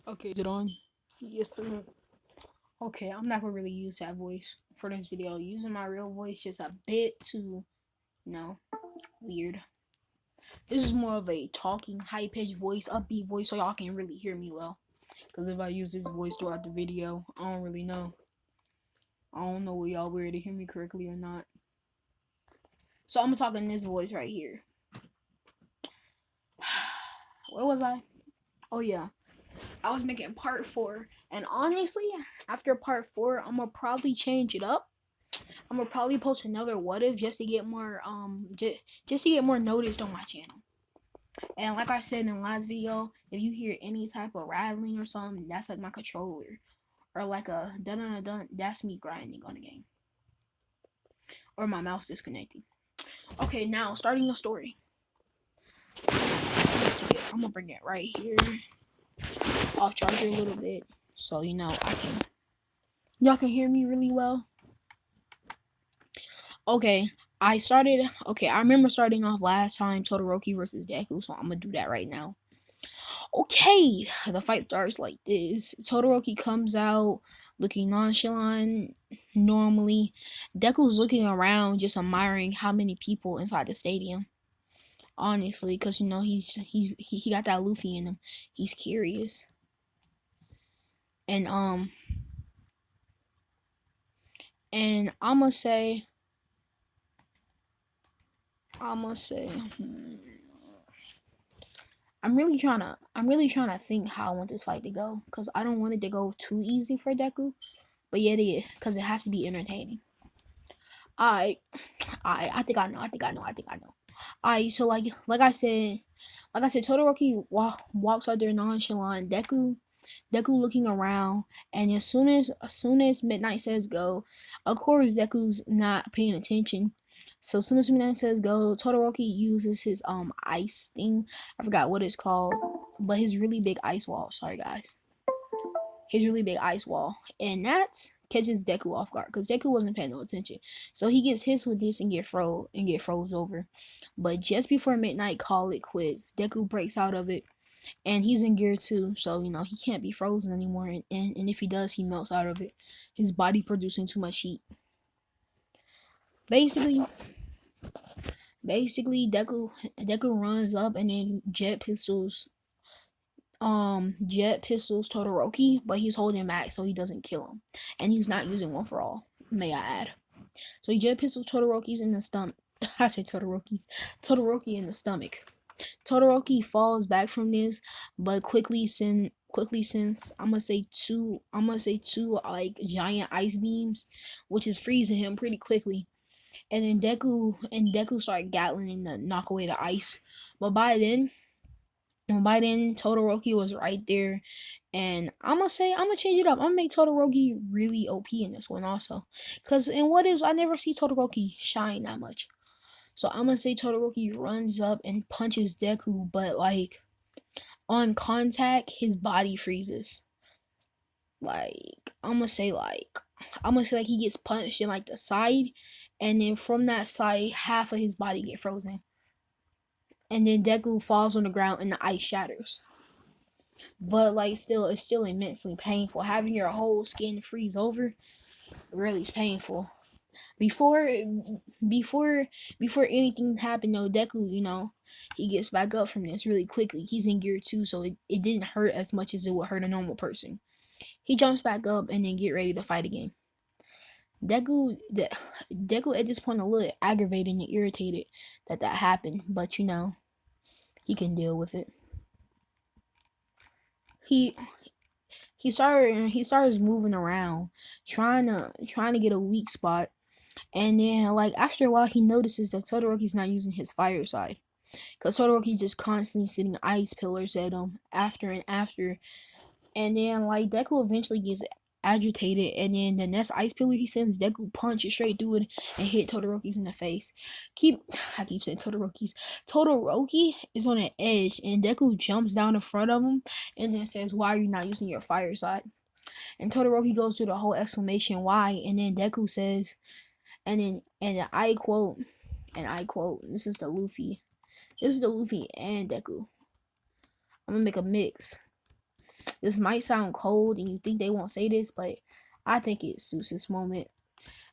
Okay, is it on? Yes, sir. Okay, I'm not gonna really use that voice for this video. Using my real voice just a bit too, weird. This is more of a talking, high pitched voice, upbeat voice, so y'all can really hear me well. Because if I use this voice throughout the video, I don't really know. I don't know what y'all were to hear me correctly or not. So I'm gonna talk in this voice right here. Where was I? Oh yeah, I was making part 4, and honestly, after part 4, I'm gonna probably change it up. I'm gonna probably post another what if just to get more just to get more noticed on my channel. And like I said in the last video, if you hear any type of rattling or something, that's like my controller, or like a dun dun dun, that's me grinding on the game, or my mouse disconnecting. Okay, now starting the story. I'm gonna bring it right here. I'll charge it a little bit so y'all can hear me really well. Okay, I remember starting off last time Todoroki versus Deku, so I'm gonna do that right now. Okay, the fight starts like this. Todoroki comes out looking nonchalant normally. Deku's looking around just admiring how many people inside the stadium. Honestly, because he got that Luffy in him. He's curious. And I'ma say I'm really trying to think how I want this fight to go, because I don't want it to go too easy for Deku, but yet it because it has to be entertaining. I I think I know. I so like I said, Todoroki walks out there nonchalant. Deku looking around, and as soon as Midnight says go, of course Deku's not paying attention. So as soon as Midnight says go, Todoroki uses his ice thing. I forgot what it's called, but his really big ice wall. Sorry guys, his really big ice wall, and that catches Deku off guard because Deku wasn't paying no attention. So he gets hit with this and get froze over. But just before Midnight call it quits, Deku breaks out of it, and he's in gear 2, so he can't be frozen anymore. And if he does, he melts out of it. His body producing too much heat. Basically, Deku runs up and then jet pistols Todoroki, but he's holding back so he doesn't kill him, and he's not using one for all. May I add? So he jet pistols Todoroki's in the stomach. I say Todoroki in the stomach. Todoroki falls back from this, but quickly since I'm gonna say two like giant ice beams, which is freezing him pretty quickly. And then Deku start Gatling to knock away the ice. But by then Todoroki was right there, and I'm gonna change it up. I'm gonna make Todoroki really OP in this one also, cause in what is I never see Todoroki shine that much. So I'm gonna say Todoroki runs up and punches Deku, but like on contact, his body freezes. Like I'm gonna say like he gets punched in like the side, and then from that side, half of his body get frozen, and then Deku falls on the ground and the ice shatters. But like still, it's still immensely painful. Having your whole skin freeze over really is painful. Before before before anything happened though, Deku, he gets back up from this really quickly. He's in gear 2, so it didn't hurt as much as it would hurt a normal person. He jumps back up and then get ready to fight again. Deku at this point a little aggravated and irritated that happened, but he can deal with it. He he starts moving around, trying to get a weak spot, and then like after a while he notices that Todoroki's not using his fire side, because Todoroki just constantly sitting ice pillars at him after and after. And then like Deku eventually gets agitated, and then the next ice pillar he sends, Deku punches straight through it and hit Todoroki's in the face. Keep I keep saying Todoroki's. Todoroki is on an edge, and Deku jumps down in front of him and then says, "Why are you not using your fire side?" And Todoroki goes through the whole exclamation why, and then Deku says, and I quote, this is the Luffy. This is the Luffy and Deku. I'm gonna make a mix. this might sound cold and you think they won't say this, but I think it suits this moment.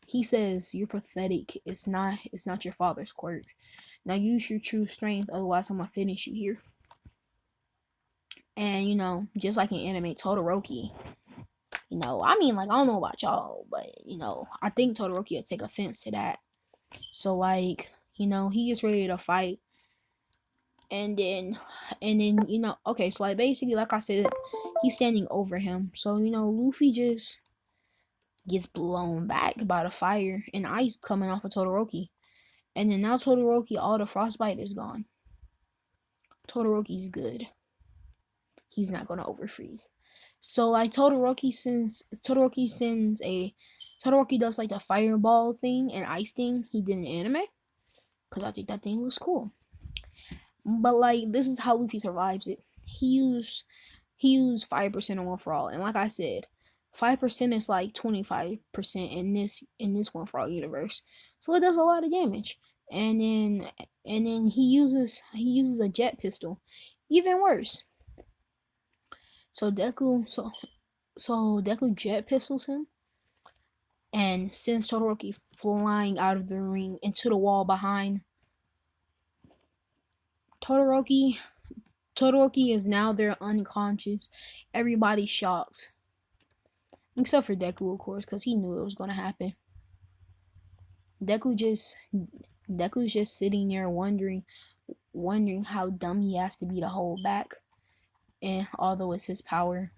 He says, "You're pathetic. It's not your father's quirk. Now use your true strength, otherwise I'm gonna finish you here." And just like in anime, Todoroki, I mean, like, I don't know about y'all, but I think Todoroki would take offense to that. So, like, he gets ready to fight, and then okay, so like basically, like I said, he's standing over him. So Luffy just gets blown back by the fire and ice coming off of Todoroki, and then now Todoroki, all the frostbite is gone. Todoroki's good. He's not gonna overfreeze. So like Todoroki does like the fireball thing and ice thing he did in anime, because I think that thing was cool. But like, this is how Luffy survives it. He used 5% on One For All, and like I said, 5% is like 25% in this One For All universe. So it does a lot of damage. And then he uses a jet pistol, even worse. So Deku jet pistols him and sends Todoroki flying out of the ring into the wall behind. Todoroki is now there unconscious. Everybody's shocked. Except for Deku, of course, because he knew it was gonna happen. Deku's just sitting there wondering how dumb he has to be to hold back. And although it's his power.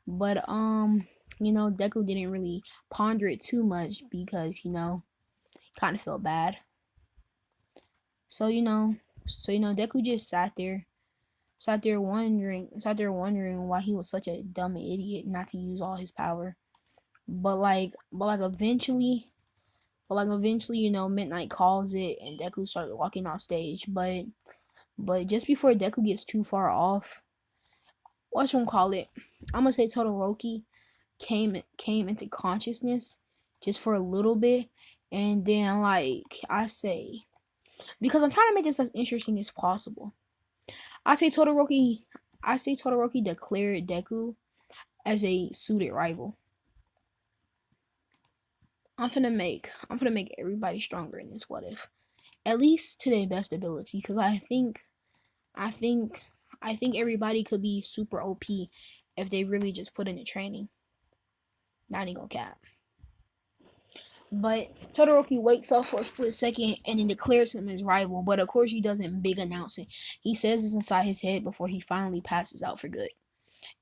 But Deku didn't really ponder it too much because, kind of felt bad. So Deku just sat there wondering why he was such a dumb idiot not to use all his power. But eventually, midnight calls it and Deku started walking off stage. But just before Deku gets too far off, whatchamacallit, I'm gonna say Todoroki came into consciousness just for a little bit, and then, like I say, because I'm trying to make this as interesting as possible, I say Todoroki declared Deku as a suited rival. I'm gonna make everybody stronger in this what if, at least to their best ability, because I think everybody could be super OP if they really just put in the training. Not even gonna cap. But Todoroki wakes up for a split second and then declares him his rival. But of course he doesn't big announce it. He says it's inside his head before he finally passes out for good.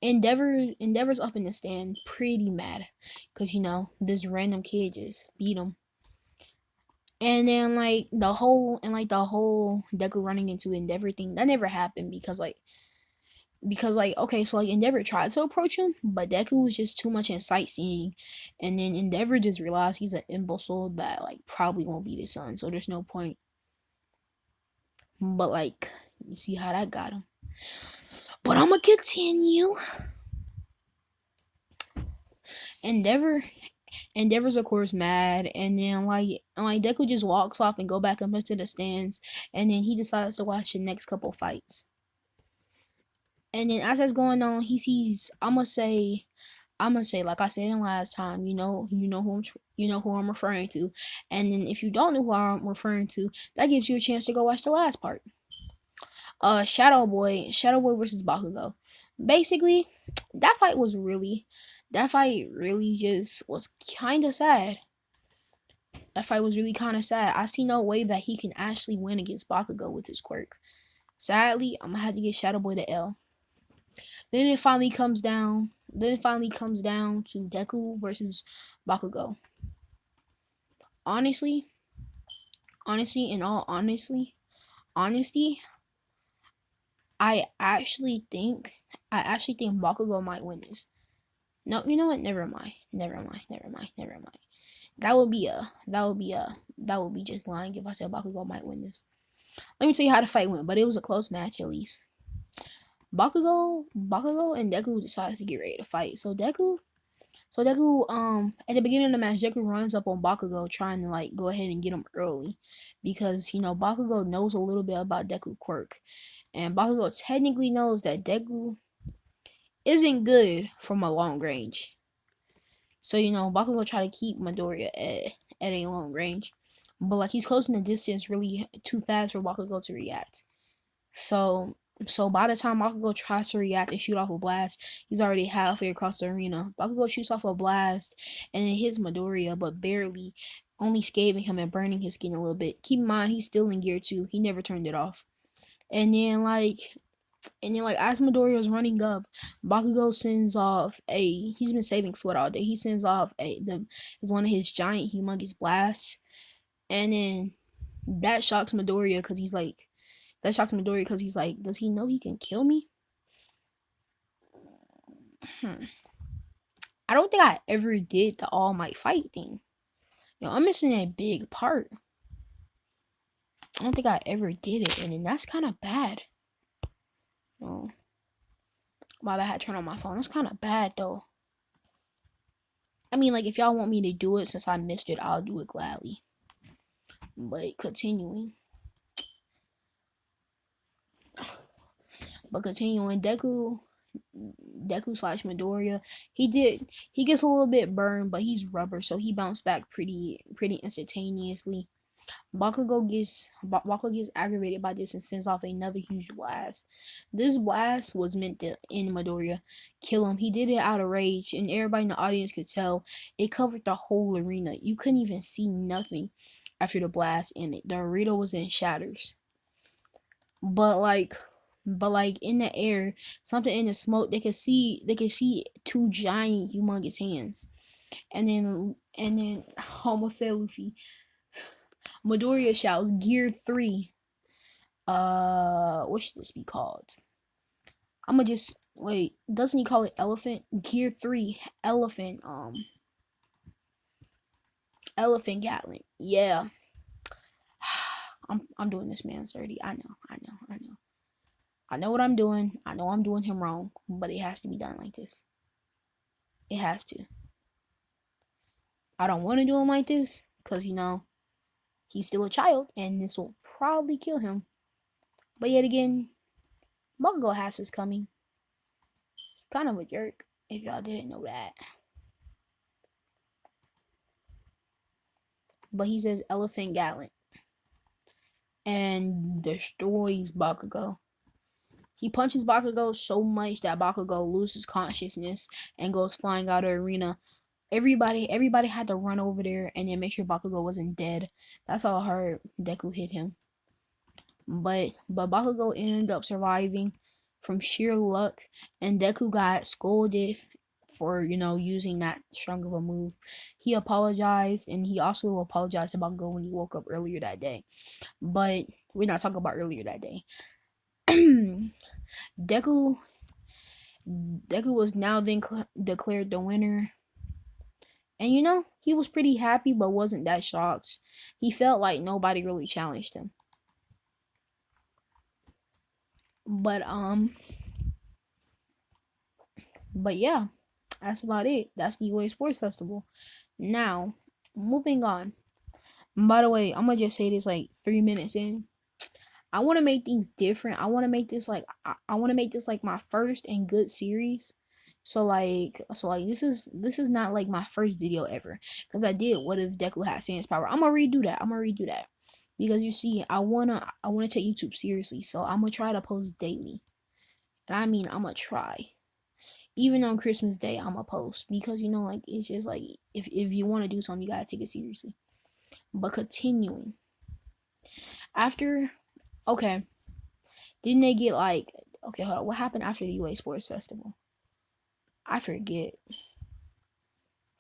Endeavor's up in the stand pretty mad because this random kid just beat him. And then the whole Deku running into Endeavor thing, that never happened because okay, so Endeavor tried to approach him, but Deku was just too much in sightseeing, and then Endeavor just realized he's an imbecile that probably won't beat his son, so there's no point. But you see how that got him. But I'ma continue. Endeavor's of course mad, and then Deku just walks off and go back up into the stands, and then he decides to watch the next couple fights. And then as that's going on, he sees, I'ma say, like I said in last time, you know who I'm referring to. And then if you don't know who I'm referring to, that gives you a chance to go watch the last part. Shadow Boy versus Bakugo. Basically, that fight really just was kind of sad. That fight was really kind of sad. I see no way that he can actually win against Bakugo with his quirk. Sadly, I'm gonna have to give Shadow Boy the L. Then it finally comes down to Deku versus Bakugo. Honestly, in all honesty, I actually think Bakugo might win this. No, you know what? Never mind. That would be just lying if I said Bakugo might win this. Let me tell you how the fight went, but it was a close match at least. Bakugo and Deku decides to get ready to fight. So Deku, at the beginning of the match, Deku runs up on Bakugo trying to go ahead and get him early, because Bakugo knows a little bit about Deku quirk, and Bakugo technically knows that Deku isn't good from a long range. So Bakugo try to keep Midoriya at a long range, but like he's closing the distance really too fast for Bakugo to react. So by the time Bakugo tries to react and shoot off a blast, he's already halfway across the arena. Bakugo shoots off a blast and it hits Midoriya, but barely, only scaving him and burning his skin a little bit. Keep in mind he's still in gear 2. He never turned it off. And then as Midoriya is running up, Bakugo sends off he's been saving sweat all day. He sends off one of his giant humongous blasts. And then that shocks Midoriya because he's like, does he know he can kill me? I don't think I ever did the All Might fight thing. I'm missing a big part. I don't think I ever did it, and then that's kind of bad. Oh, my bad, I had to turn on my phone. That's kind of bad, though. I mean, like, if y'all want me to do it, since I missed it, I'll do it gladly. But continuing, Deku slash Midoriya, he gets a little bit burned, but he's rubber, so he bounced back pretty instantaneously. Bakugo gets aggravated by this and sends off another huge blast. This blast was meant to end Midoriya, kill him. He did it out of rage, and everybody in the audience could tell. It covered the whole arena. You couldn't even see nothing after the blast ended. The arena was in shatters. But like in the air, something in the smoke, they could see two giant humongous hands. And then I almost said Luffy. Midoriya shouts, Gear 3. What should this be called? I'ma just wait. Doesn't he call it Elephant? Gear 3, Elephant. Elephant Gatling. Yeah. I'm doing this man dirty. I know. I know what I'm doing. I know I'm doing him wrong, but it has to be done like this. It has to. I don't want to do him like this because he's still a child, and this will probably kill him. But yet again, Bakugo has his coming. Kind of a jerk, if y'all didn't know that. But he says Elephant Gallant and destroys Bakugo. He punches Bakugo so much that Bakugo loses consciousness and goes flying out of the arena. Everybody had to run over there and then make sure Bakugo wasn't dead. That's how hard Deku hit him. But Bakugo ended up surviving from sheer luck, and Deku got scolded for using that strong of a move. He apologized, and he also apologized to Bakugo when he woke up earlier that day. But we're not talking about earlier that day. Deku was now then declared the winner. And he was pretty happy, but wasn't that shocked. He felt like nobody really challenged him. But yeah, that's about it. That's the UA Sports Festival. Now, moving on. By the way, I'm gonna just say this like 3 minutes in. I want to make things different. I want to make this like my first and good series. So this is not like my first video ever, because I did What If Deku Had Sans Power. I'm gonna redo that because you see, I wanna take YouTube seriously, so I'm gonna try to post daily. And I mean, I'm gonna try. Even on Christmas Day, I'm gonna post, because like, it's just like, if you want to do something, you gotta take it seriously. But continuing, after, okay, didn't they get like, okay, hold on, what happened after the UA Sports Festival? I forget.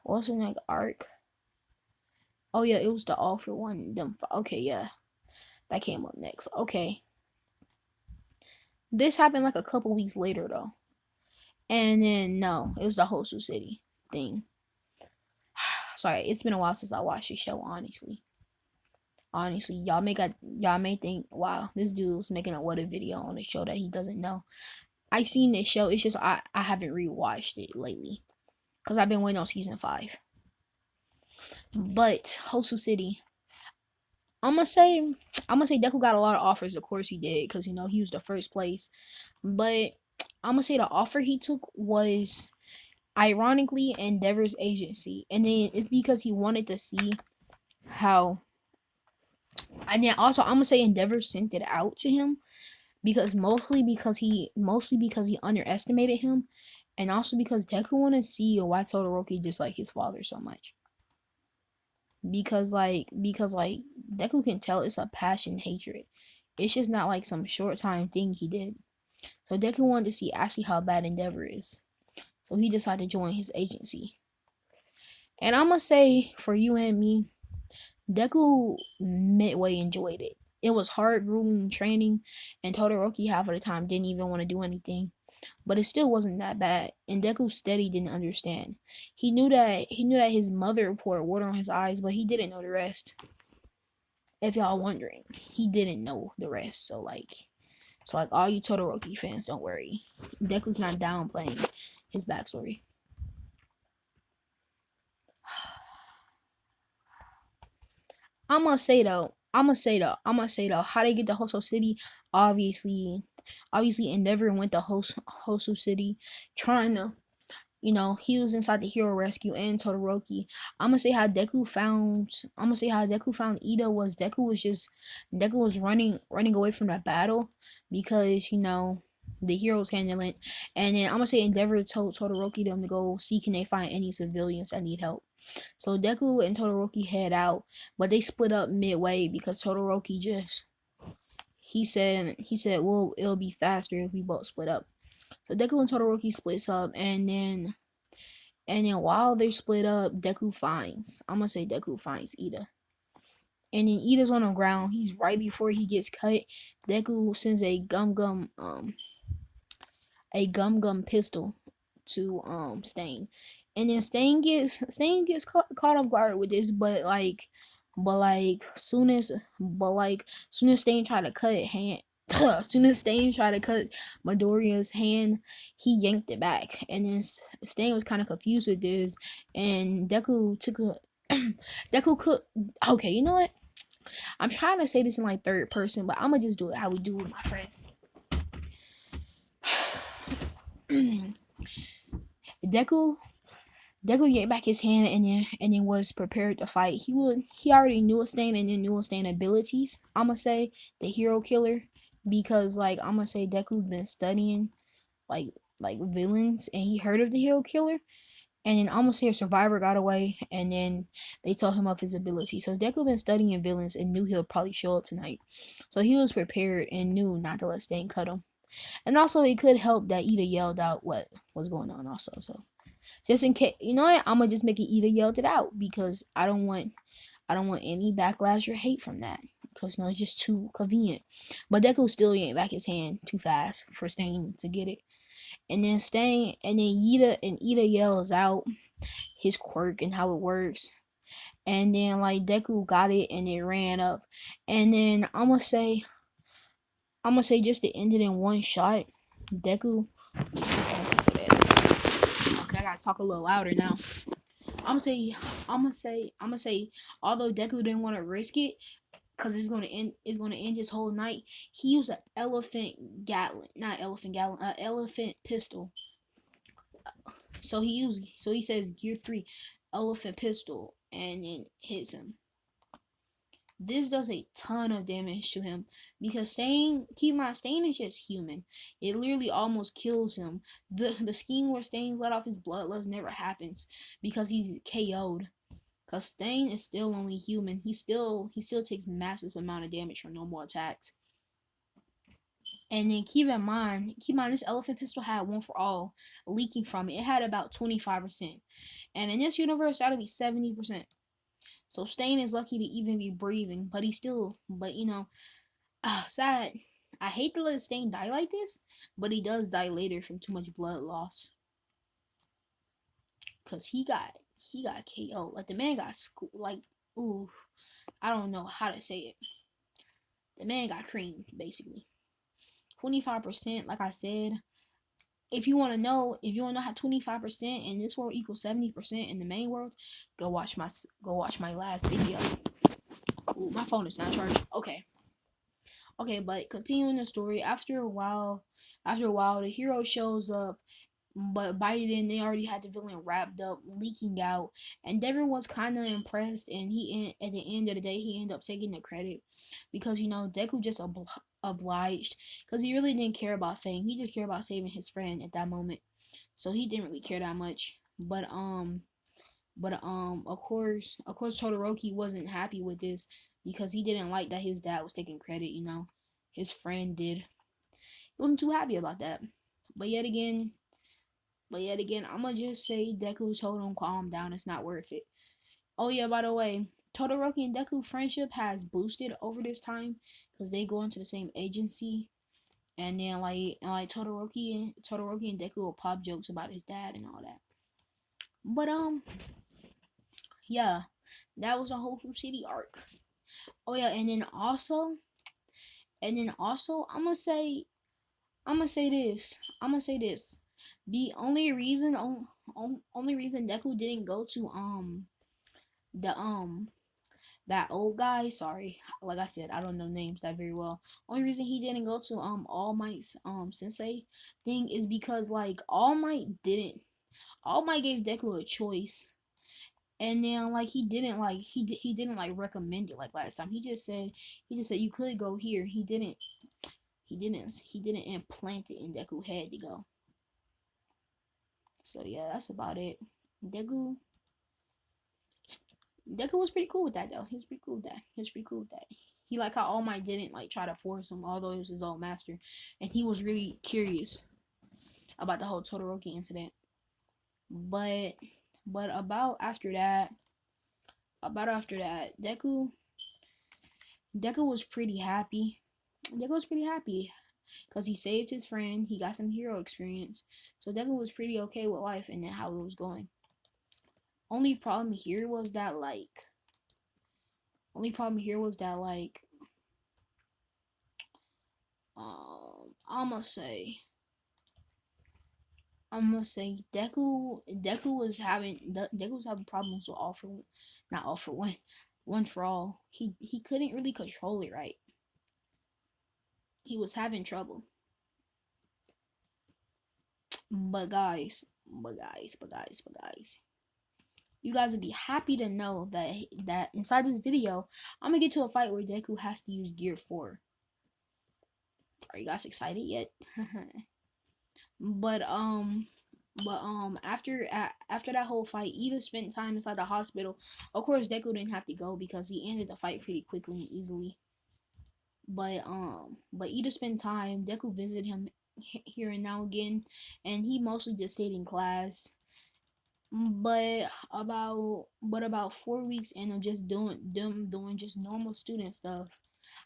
What was the next arc? Oh yeah, it was the All For One. Okay, yeah, that came up next. Okay, this happened like a couple weeks later though, and then no, it was the Hosu City thing. Sorry, it's been a while since I watched the show. Honestly, y'all may think, wow, this dude's making a What If video on a show that he doesn't know. I seen this show. It's just I haven't rewatched it lately because I've been waiting on season 5. But Hosu City, I'm gonna say Deku got a lot of offers. Of course he did, because he was the first place. But I'm gonna say the offer he took was ironically Endeavor's agency, and then it's because he wanted to see how. And then also I'm gonna say Endeavor sent it out to him because mostly because he underestimated him, and also because Deku wanted to see why Todoroki disliked his father so much. Because Deku can tell it's a passion hatred. It's just not like some short time thing he did. So Deku wanted to see actually how bad Endeavor is. So he decided to join his agency. And I'm gonna say for you and me, Deku midway enjoyed it. It was hard, grueling training, and Todoroki half of the time didn't even want to do anything. But it still wasn't that bad, and Deku steady didn't understand. He knew that his mother poured water on his eyes, but he didn't know the rest. If y'all wondering, he didn't know the rest. So all you Todoroki fans, don't worry. Deku's not downplaying his backstory. I'm gonna say though, how they get to Hoso City, obviously, Endeavor went to Hoso City, trying to, he was inside the Hero Rescue and Todoroki. I'm gonna say how Deku found Ida was Deku was running away from that battle because the heroes handling it, and then I'm gonna say Endeavor told Todoroki them to go see can they find any civilians that need help. So Deku and Todoroki head out, but they split up midway because Todoroki he said, well, it'll be faster if we both split up. So Deku and Todoroki splits up, and then while they're split up, Deku finds Ida. And then Ida's on the ground. He's right before he gets cut. Deku sends a gum gum pistol to Stain, and then Stain gets caught off guard with this, soon as Stain tried to cut hand. As soon as Stain tried to cut Midoriya's hand, he yanked it back, and then Stain was kind of confused with this, and Deku took a Deku could. Okay, you know what? I'm trying to say this in like third person, but I'm gonna just do it how we do with my friends. Deku yanked back his hand, and then was prepared to fight. He already knew a Stain, and then knew a Stain abilities. I'ma say the hero killer, because I'ma say Deku's been studying like villains, and he heard of the hero killer. And then I'ma say a survivor got away, and then they told him of his ability. So Deku been studying villains and knew he'll probably show up tonight. So he was prepared and knew not to let Stain cut him. And also it could help that Ida yelled out what was going on also. So just in case, you know what, I'ma just make it Ida yelled it out, because I don't want any backlash or hate from that, because it's just too convenient. But Deku still yanked back his hand too fast for Stain to get it. And then Ida yells out his quirk and how it works. And then Deku got it and it ran up. And then I'ma say just to end it in one shot, Deku. Okay, I gotta talk a little louder now. I'ma say, although Deku didn't want to risk it, cause it's gonna end his whole night, he used an elephant pistol. So he says gear 3, elephant pistol, and then hits him. This does a ton of damage to him, because Stain is just human. It literally almost kills him. The scheme where Stain let off his bloodlust never happens because he's KO'd. Cause Stain is still only human. He still takes massive amount of damage from normal attacks. And then keep in mind, this elephant pistol had one for all leaking from it. It had about 25%. And in this universe, that'll be 70%. So Stain is lucky to even be breathing, but sad. I hate to let Stain die like this, but he does die later from too much blood loss. Cause he got KO. Like the man got ooh, I don't know how to say it. The man got creamed, basically. 25%, like I said. If you want to know how 25% in this world equals 70% in the main world, go watch my last video. Ooh, my phone is not charged. Okay. Okay, but continuing the story, after a while, the hero shows up, but by then they already had the villain wrapped up, leaking out, and Devin was kind of impressed. And at the end of the day, he ended up taking the credit because Deku just obliged because he really didn't care about fame. He just cared about saving his friend at that moment, so he didn't really care that much. But of course, Todoroki wasn't happy with this because he didn't like that his dad was taking credit. His friend did. He wasn't too happy about that. But yet again, I'ma just say Deku told him calm down. It's not worth it. Oh yeah, by the way, Todoroki and Deku friendship has boosted over this time because they go into the same agency. And then like Todoroki and Deku will pop jokes about his dad and all that. But yeah, that was a whole City arc. Oh yeah, and then also, I'm gonna say this. The only reason Deku didn't go to the that old guy. Sorry, like I said, I don't know names that very well. Only reason he didn't go to All Might's sensei thing is because like All Might gave Deku a choice. And then like he didn't like recommend it like last time. He just said you could go here. He didn't implant it in Deku head to go. So yeah, that's about it. Deku Deku was pretty cool with that though. He was pretty cool with that. He was pretty cool with that. He like how All Might didn't like try to force him, although he was his old master, and he was really curious about the whole Todoroki incident. But but about after that, Deku was pretty happy. Deku was pretty happy because he saved his friend. He got some hero experience, so Deku was pretty okay with life and then how it was going. Only problem here was that like only problem here was that like um I'm gonna say Deku was having problems with not all for one for all. He couldn't really control it right. He was having trouble. But guys, you guys would be happy to know that inside this video, I'm gonna get to a fight where Deku has to use Gear 4. Are you guys excited yet? But after that whole fight, Ida spent time inside the hospital. Of course, Deku didn't have to go because he ended the fight pretty quickly and easily. But Ida spent time. Deku visited him here and now again, and he mostly just stayed in class. But about 4 weeks in of just doing just normal student stuff,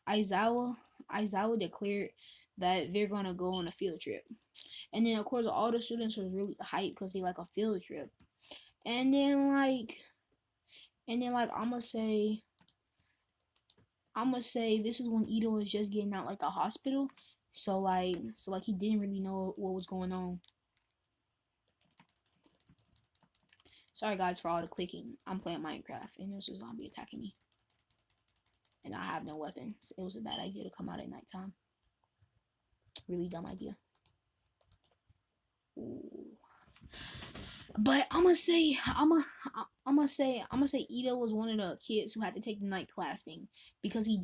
Aizawa Aizawa declared that they're gonna go on a field trip. And then of course all the students were really hyped because they like a field trip. And then like I'm gonna say this is when Ito was just getting out like the hospital. So like he didn't really know what was going on. Sorry guys for all the clicking. I'm playing Minecraft and there's a zombie attacking me. And I have no weapons. It was a bad idea to come out at nighttime. Really dumb idea. Ooh. But I'm gonna say Ito was one of the kids who had to take the night class thing because he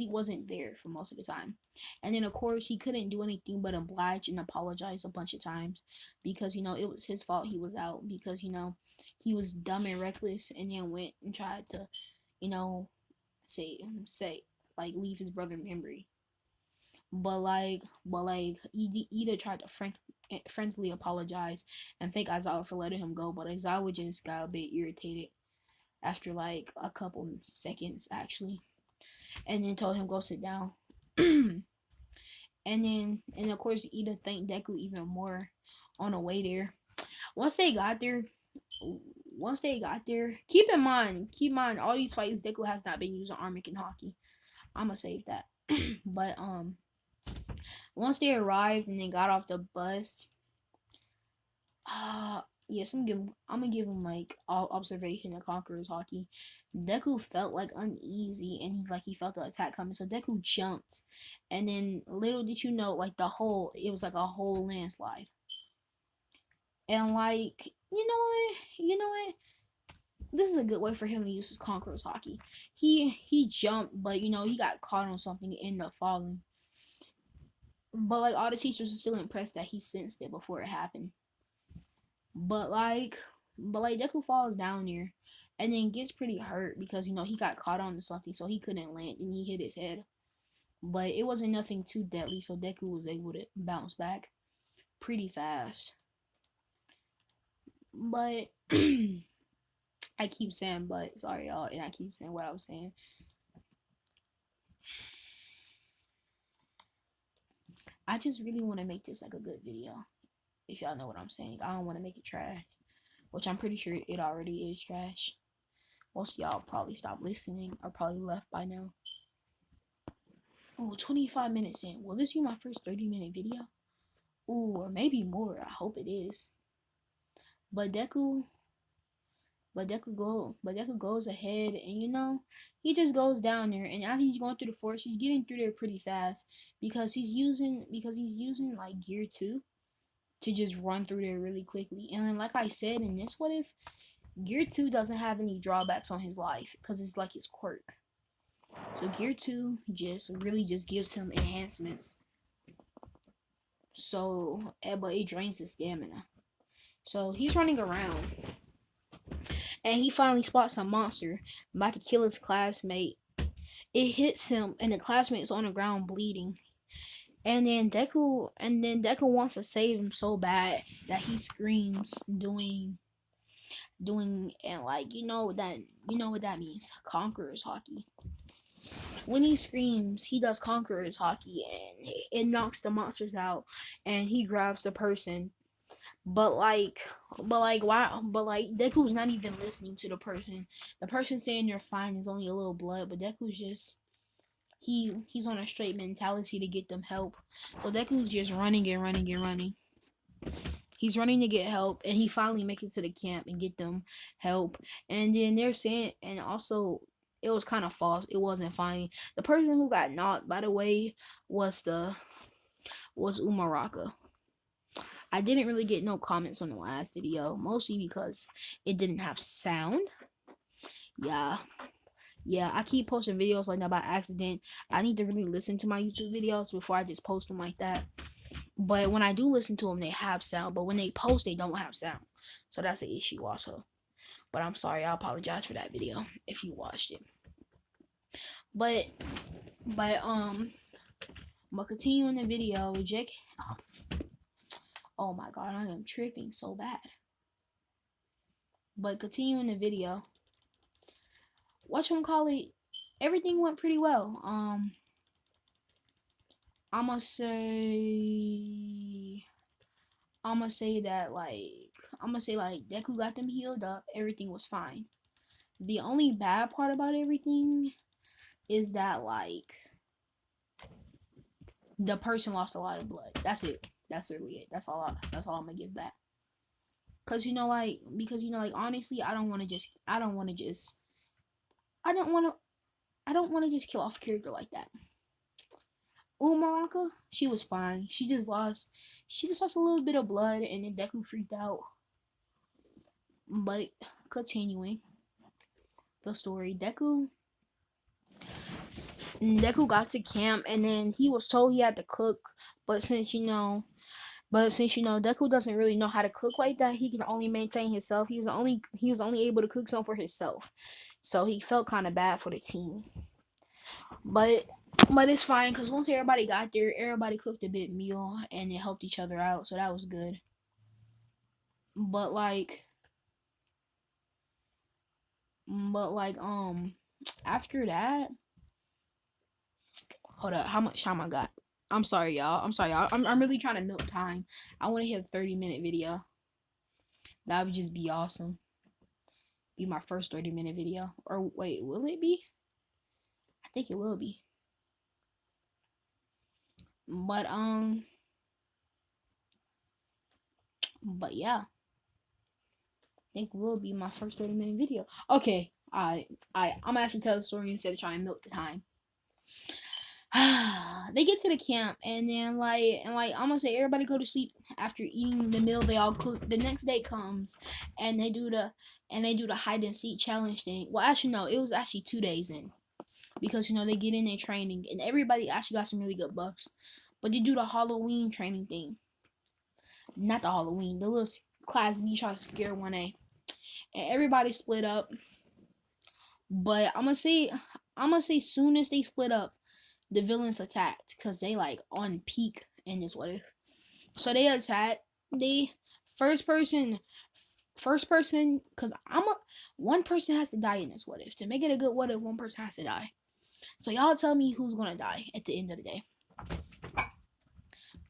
wasn't there for most of the time. And then of course he couldn't do anything but oblige and apologize a bunch of times because it was his fault he was out because he was dumb and reckless and then went and tried to you know say like leave his brother memory. But like Ida tried to friendly apologize and thank Aizawa for letting him go, but Aizawa just got a bit irritated after like a couple seconds actually, and then told him go sit down. And of course Ida thanked Deku even more on the way there. Once they got there, keep in mind, all these fights Deku has not been using Armic and Hockey. I'ma save that. But once they arrived and they got off the bus, Yes, I'm gonna give him like observation of Conqueror's Hockey. Deku felt like uneasy and he felt the attack coming, so Deku jumped, and then little did you know, like it was like a whole landslide. And like you know what, this is a good way for him to use his Conqueror's Hockey. He jumped, but he got caught on something and ended up falling. But like all the teachers were still impressed that he sensed it before it happened. But like, Deku falls down there, and then gets pretty hurt because he got caught onto something, so he couldn't land, and he hit his head. But it wasn't nothing too deadly, so Deku was able to bounce back pretty fast. But I keep saying but, sorry y'all, and I keep saying what I was saying. I just really want to make this like a good video. If y'all know what I'm saying, I don't want to make it trash, which I'm pretty sure it already is trash. Most of y'all probably stopped listening or probably left by now. Oh, 25 minutes in. Will this be my first 30-minute video? Ooh, or maybe more. I hope it is. But Deku goes ahead, and he just goes down there, and as he's going through the forest, he's getting through there pretty fast because he's using like gear 2 to just run through there really quickly. And then, like I said in this what if, gear 2 doesn't have any drawbacks on his life because it's like his quirk. So gear 2 just gives him enhancements. So, but it drains his stamina. So he's running around, and he finally spots a monster about to kill his classmate. It hits him, and the classmate's on the ground bleeding. And then Deku wants to save him so bad that he screams, doing, and like you know what that means, Conqueror's Hockey. When he screams, he does Conqueror's Hockey, and it knocks the monsters out, and he grabs the person. But why? But like Deku's not even listening to the person. The person saying they're fine is only a little blood, but Deku's just he's on a straight mentality to get them help. So Deku's just running and running and running. He's running to get help, and he finally makes it to the camp and get them help. And then they're saying, and also it was kind of false. It wasn't fine. The person who got knocked, by the way, was Umaraka. I didn't really get no comments on the last video, mostly because it didn't have sound. Yeah, I keep posting videos like that by accident. I need to really listen to my YouTube videos before I just post them like that. But when I do listen to them, they have sound. But when they post, they don't have sound. So that's an issue also. But I'm sorry. I apologize for that video if you watched it. But continuing the video, Jake. Oh my god, I am tripping so bad. But continuing the video, whatchamacallit, everything went pretty well. I'ma say that like Deku got them healed up. Everything was fine. The only bad part about everything is that like the person lost a lot of blood. That's it. That's really it. That's all I'm gonna give back. Because honestly, I don't want to just kill off a character like that. Umaraka, she was fine. She just lost a little bit of blood, and then Deku freaked out. But continuing the story, Deku got to camp, and then he was told he had to cook. But since Deku doesn't really know how to cook like that, he can only maintain himself. He was only able to cook some for himself, so he felt kind of bad for the team. But it's fine because once everybody got there, everybody cooked a big meal and it helped each other out, so that was good. But after that, hold up, how much time I got? I'm sorry, y'all. I'm really trying to milk time. I want to hit a 30-minute video. That would just be awesome. Be my first 30-minute video. Or wait, will it be? I think it will be. But yeah. think will be my first 30-minute video. Okay, I'm gonna actually tell the story instead of trying to milk the time. They get to the camp and then I'm gonna say everybody go to sleep after eating the meal they all cooked. The next day comes and they do the hide and seek challenge thing. Well, actually no, it was actually 2 days in because they get in their training and everybody actually got some really good buffs. But they do the Halloween training thing, not the Halloween, the little class B try to scare 1A, and everybody split up. But I'm gonna say soon as they split up, the villains attacked because they like on peak in this what if. So they attacked. They first person, because one person has to die in this what if to make it a good what if. One person has to die. So y'all tell me who's gonna die at the end of the day.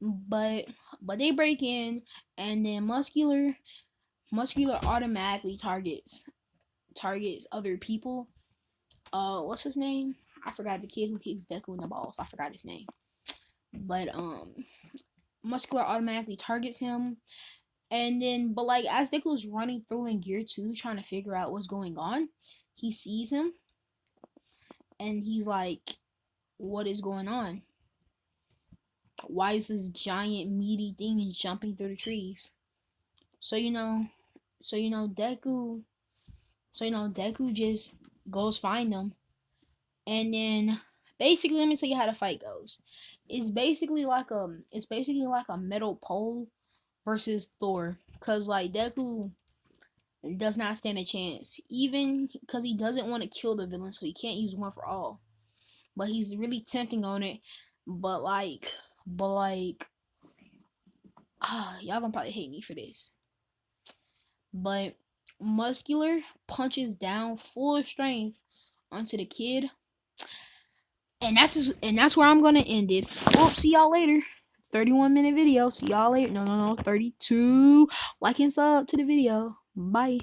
But they break in and then muscular automatically targets other people. What's his name? I forgot the kid who kicks Deku in the balls. I forgot his name. But muscular automatically targets him. And then but like as Deku's running through in gear 2 trying to figure out what's going on, he sees him and he's like, what is going on? Why is this giant meaty thing jumping through the trees? So Deku just goes find them. And then basically let me tell you how the fight goes. It's basically like a metal pole versus Thor. Cause like Deku does not stand a chance. Even because he doesn't want to kill the villain, so he can't use one for all. But he's really tempting on it. But y'all gonna probably hate me for this. But muscular punches down full strength onto the kid. And that's where I'm gonna end it. Well, see y'all later. 31-minute video. See y'all later. No, 32. Like and sub to the video. Bye.